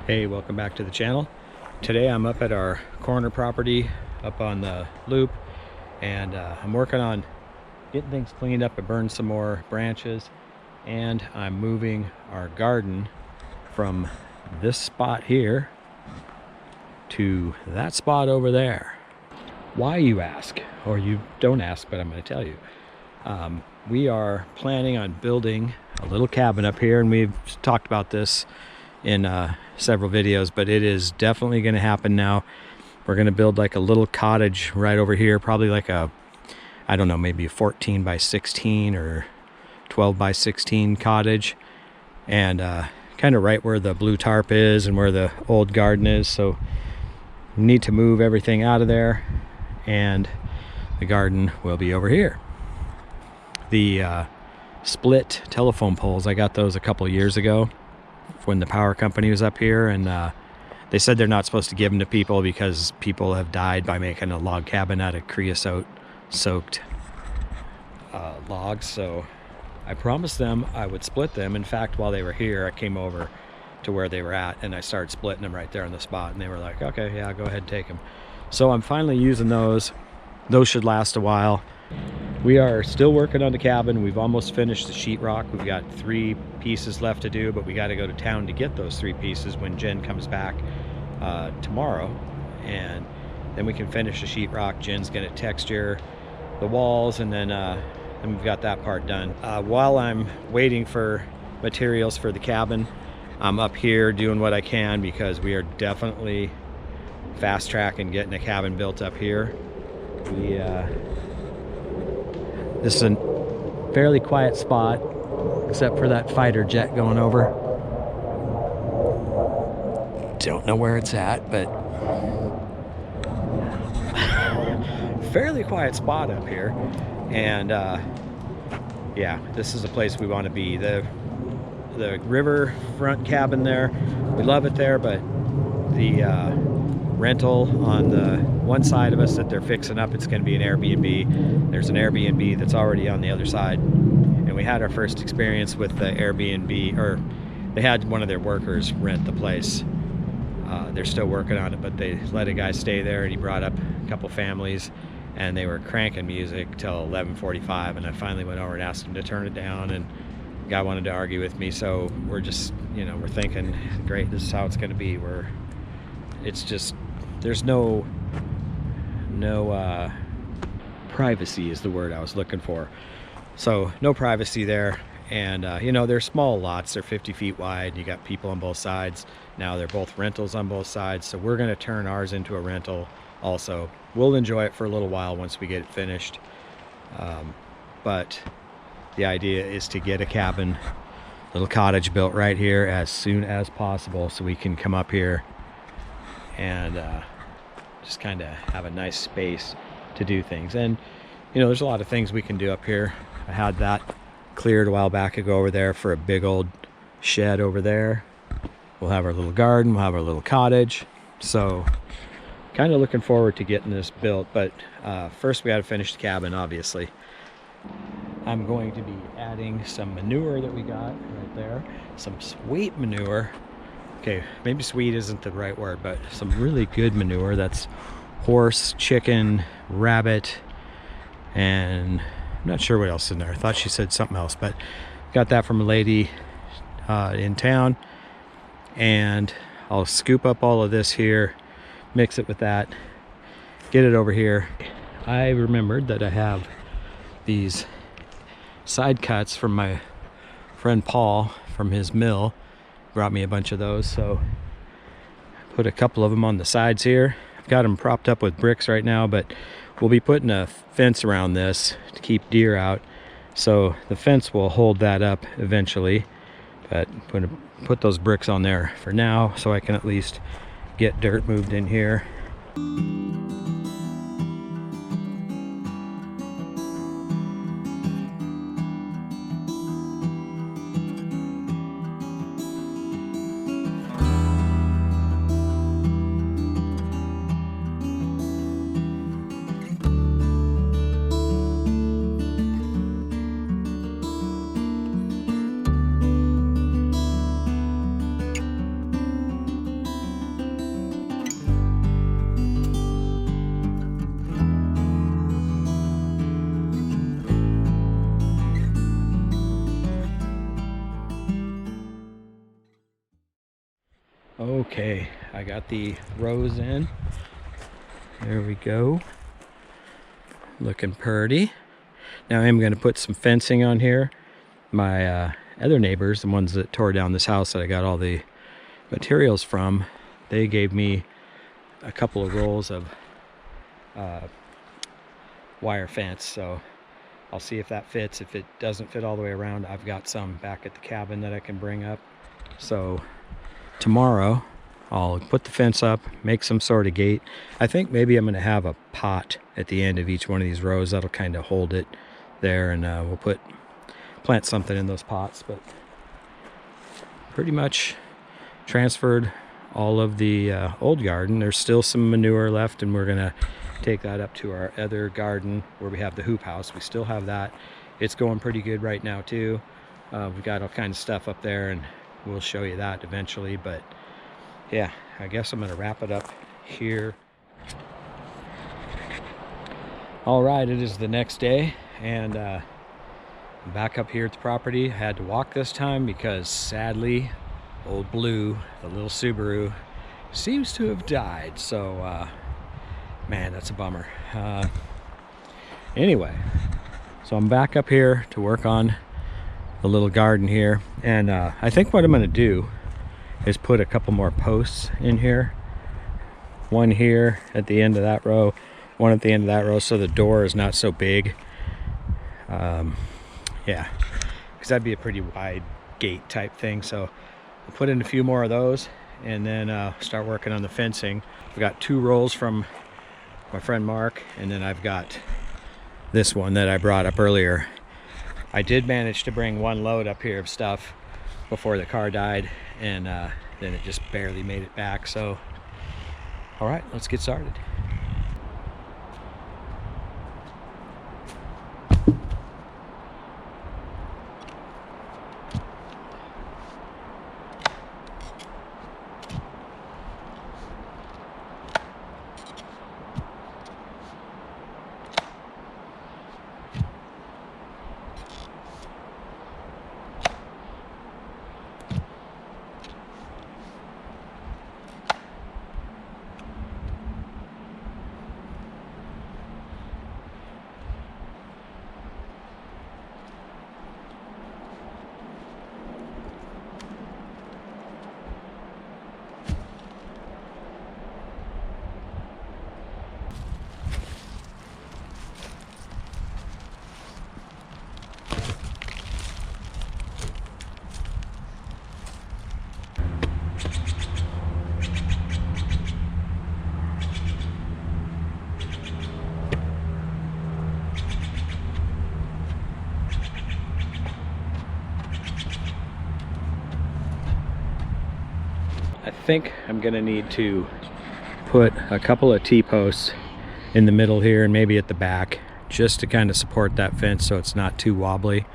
Hey, welcome back to the channel. Today I'm up at our corner property up on the loop, and I'm working on getting things cleaned up. I burned some more branches, and I'm moving our garden from this spot here to that spot over there. Why, you ask? Or you don't ask, but I'm going to tell you. We are planning on building a little cabin up here, and we've talked about this in several videos, but it is definitely going to happen now. We're going to build like a little cottage right over here, probably like a, I don't know, maybe a 14 by 16 or 12 by 16 cottage, and kind of right where the blue tarp is and where the old garden is. So we need to move everything out of there, and the garden will be over here. The split telephone poles, I got those a couple years ago when the power company was up here, and they said they're not supposed to give them to people because people have died by making a log cabin out of creosote soaked logs. So I promised them I would split them. In fact, while they were here, I came over to where they were at and I started splitting them right there on the spot, and they were like, okay, yeah, go ahead and take them. So I'm finally using those. Those should last a while. We are still working on the cabin. We've almost finished the sheetrock. We've got 3 pieces left to do, but we got to go to town to get those 3 pieces when Jen comes back tomorrow, and then we can finish the sheetrock. Jen's going to texture the walls, and then we've got that part done. While I'm waiting for materials for the cabin, I'm up here doing what I can because we are definitely fast tracking getting a cabin built up here. This is a fairly quiet spot, except for that fighter jet going over. Don't know where it's at, but fairly quiet spot up here. And yeah, this is a place we want to be. The river front cabin there, we love it there, but the rental on the one side of us that they're fixing up, it's going to be an Airbnb. There's an Airbnb that's already on the other side, and we had our first experience with the Airbnb, or they had one of their workers rent the place. They're still working on it, but they let a guy stay there, and he brought up a couple families, and they were cranking music till 11:45, and I finally went over and asked him to turn it down, and the guy wanted to argue with me. So we're just, you know, we're thinking, great, this is how it's going to be. It's just, there's no privacy is the word I was looking for. So no privacy there, and you know, they're small lots. They're 50 feet wide. You got people on both sides. Now they're both rentals on both sides, so we're going to turn ours into a rental also. We'll enjoy it for a little while once we get it finished, but the idea is to get a cabin, little cottage built right here as soon as possible, so we can come up here and just kind of have a nice space to do things. And you know, there's a lot of things we can do up here. I had that cleared a while back ago over there for a big old shed over there. We'll have our little garden, we'll have our little cottage. So kind of looking forward to getting this built, but first we got to finish the cabin, obviously. I'm going to be adding some manure that we got right there, some sweet manure. Okay, maybe sweet isn't the right word, but some really good manure. That's horse, chicken, rabbit, and I'm not sure what else in there. I thought she said something else, but got that from a lady in town. And I'll scoop up all of this here, mix it with that, get it over here. I remembered that I have these side cuts from my friend Paul from his mill. Brought me a bunch of those, so I put a couple of them on the sides here. I've got them propped up with bricks right now, but we'll be putting a fence around this to keep deer out, so the fence will hold that up eventually. But put those bricks on there for now, so I can at least get dirt moved in here. Okay, I got the rows in. There we go. Looking pretty. Now I am going to put some fencing on here. My other neighbors, the ones that tore down this house that I got all the materials from, they gave me a couple of rolls of wire fence, so I'll see if that fits. If it doesn't fit all the way around, I've got some back at the cabin that I can bring up. So tomorrow I'll put the fence up, make some sort of gate. I think maybe I'm going to have a pot at the end of each one of these rows that'll kind of hold it there, and we'll plant something in those pots. But pretty much transferred all of the old garden. There's still some manure left, and we're gonna take that up to our other garden where we have the hoop house. We still have that. It's going pretty good right now too. We've got all kinds of stuff up there, and we'll show you that eventually. But yeah, I guess I'm gonna wrap it up here. All right, it is the next day, and I'm back up here at the property. I had to walk this time because sadly old Blue, the little Subaru, seems to have died. So man, that's a bummer. Anyway, so I'm back up here to work on the little garden here, and I think what I'm going to do is put a couple more posts in here. One here at the end of that row, one at the end of that row, so the door is not so big. Yeah, because that'd be a pretty wide gate type thing. So I'll put in a few more of those, and then start working on the fencing. I've got 2 rolls from my friend Mark, and then I've got this one that I brought up earlier. I did manage to bring 1 load up here of stuff before the car died, and then it just barely made it back. So all right, let's get started. I think I'm gonna need to put a couple of T-posts in the middle here and maybe at the back, just to kind of support that fence so it's not too wobbly.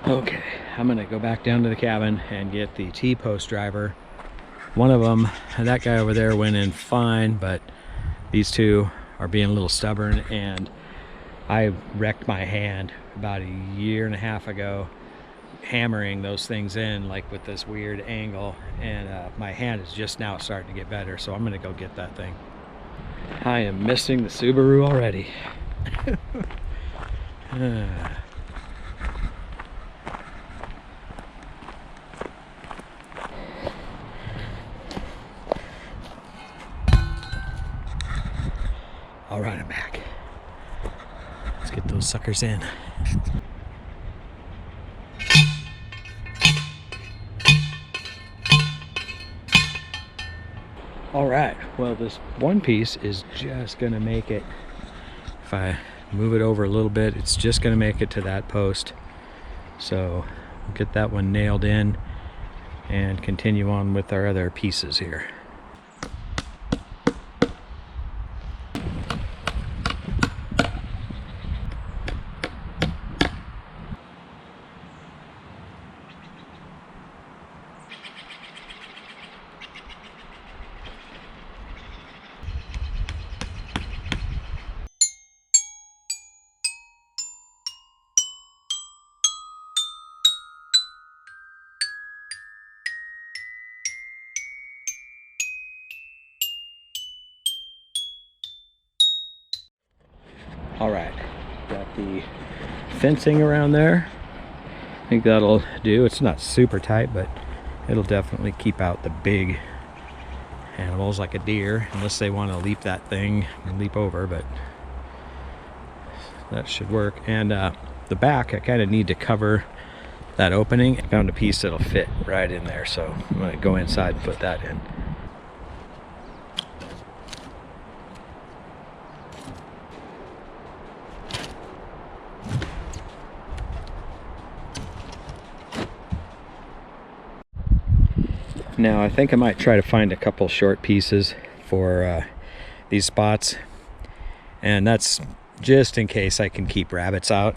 Okay, I'm gonna go back down to the cabin and get the T-post driver. One of them, that guy over there, went in fine, but these 2 are being a little stubborn, and I wrecked my hand about 1.5 years ago hammering those things in, like with this weird angle, and my hand is just now starting to get better, so I'm gonna go get that thing. I am missing the Subaru already. All right, I'm back. Let's get those suckers in. All right, well, this one piece is just gonna make it. If I move it over a little bit, it's just gonna make it to that post. So we'll get that one nailed in and continue on with our other pieces here. All right, got the fencing around there. I think that'll do. It's not super tight, but it'll definitely keep out the big animals like a deer, unless they want to leap that thing and leap over, but that should work. And the back, I kind of need to cover that opening. I found a piece that'll fit right in there, so I'm going to go inside and put that in. Now I think I might try to find a couple short pieces for these spots, and that's just in case I can keep rabbits out.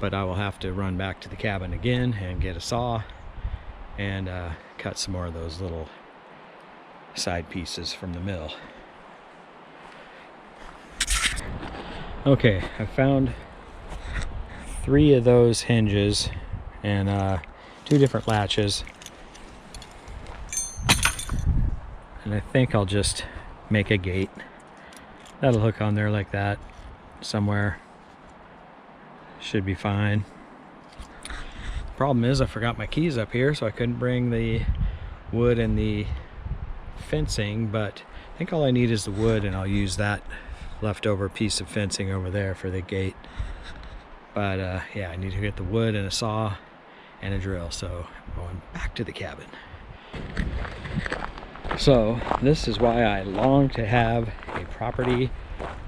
But I will have to run back to the cabin again and get a saw and cut some more of those little side pieces from the mill. Okay, I found 3 of those hinges and 2 different latches. And I think I'll just make a gate. That'll hook on there like that somewhere. Should be fine. Problem is I forgot my keys up here, so I couldn't bring the wood and the fencing, but I think all I need is the wood, and I'll use that leftover piece of fencing over there for the gate. But yeah, I need to get the wood and a saw and a drill, so I'm going back to the cabin. So this is why I long to have a property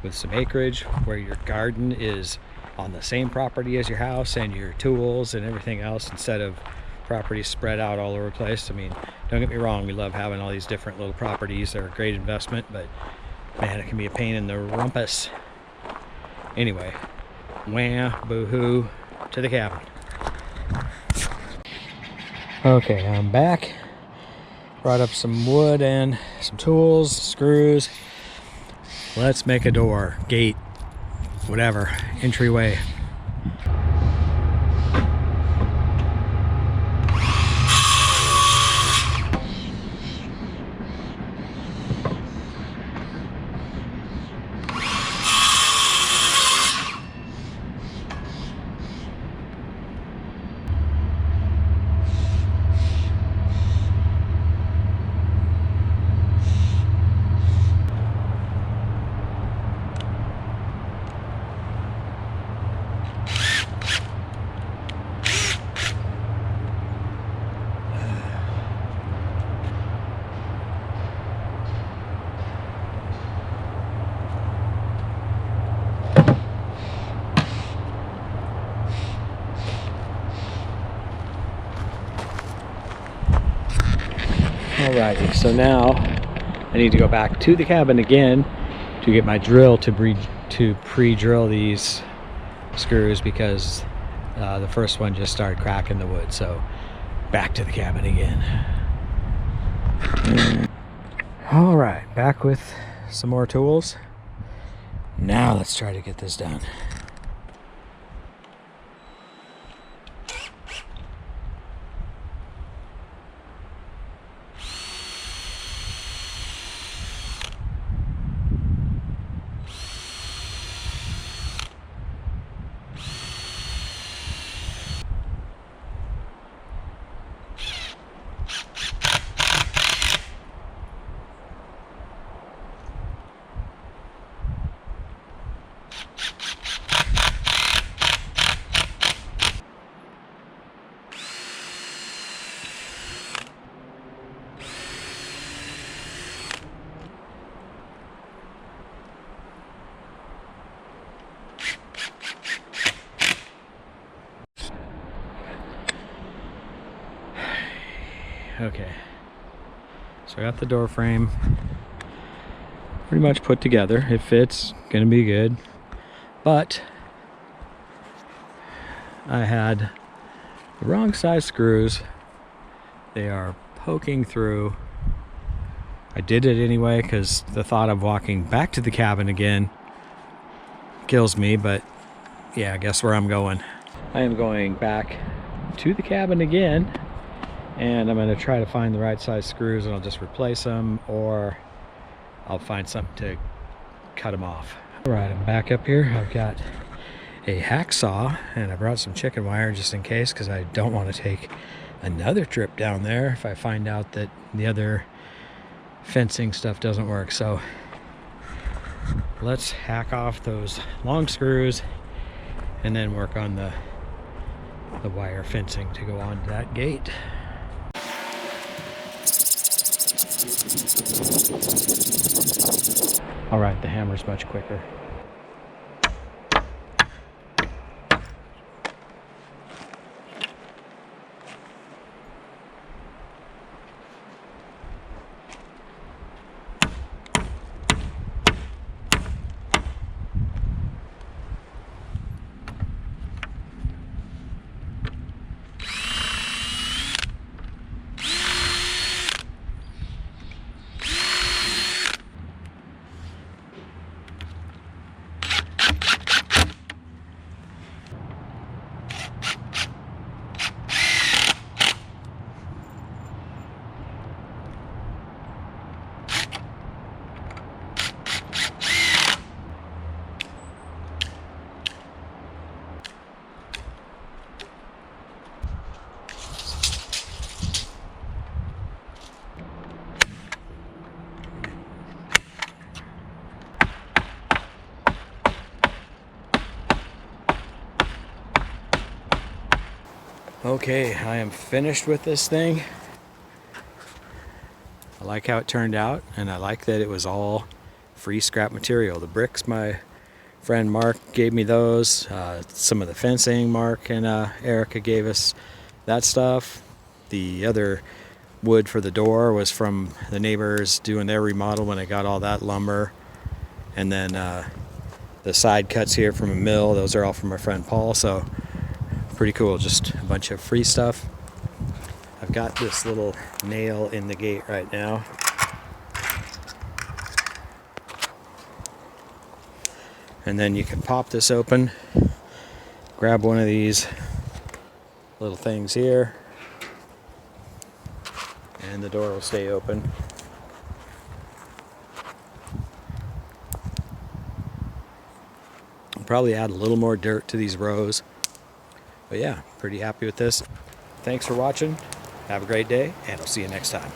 with some acreage where your garden is on the same property as your house and your tools and everything else, instead of properties spread out all over the place. I mean, don't get me wrong, we love having all these different little properties. They're a great investment, but man, it can be a pain in the rumpus. Anyway, wah, boo-hoo, to the cabin. Okay, I'm back. Brought up some wood and some tools, screws. Let's make a door, gate, whatever, entryway. Alrighty, so now I need to go back to the cabin again to get my drill to pre-drill these screws, because the first one just started cracking the wood. So back to the cabin again. Alright, back with some more tools. Now let's try to get this done. Okay, so I got the door frame pretty much put together. It fits, gonna be good. But I had the wrong size screws. They are poking through. I did it anyway because the thought of walking back to the cabin again kills me, but yeah, guess where I'm going. I am going back to the cabin again, and I'm going to try to find the right size screws, and I'll just replace them, or I'll find something to cut them off. All right, I'm back up here. I've got a hacksaw and I brought some chicken wire just in case, because I don't want to take another trip down there if I find out that the other fencing stuff doesn't work. So let's hack off those long screws and then work on the wire fencing to go onto that gate. All right, the hammer's much quicker. Okay, I am finished with this thing. I like how it turned out, and I like that it was all free scrap material. The bricks, my friend Mark gave me those. Some of the fencing, Mark and Erica gave us that stuff. The other wood for the door was from the neighbors doing their remodel when I got all that lumber. And then the side cuts here from a mill, those are all from my friend Paul. So pretty cool, just a bunch of free stuff. I've got this little nail in the gate right now. And then you can pop this open, grab one of these little things here, and the door will stay open. I'll probably add a little more dirt to these rows. But yeah, pretty happy with this. Thanks for watching. Have a great day, and I'll see you next time.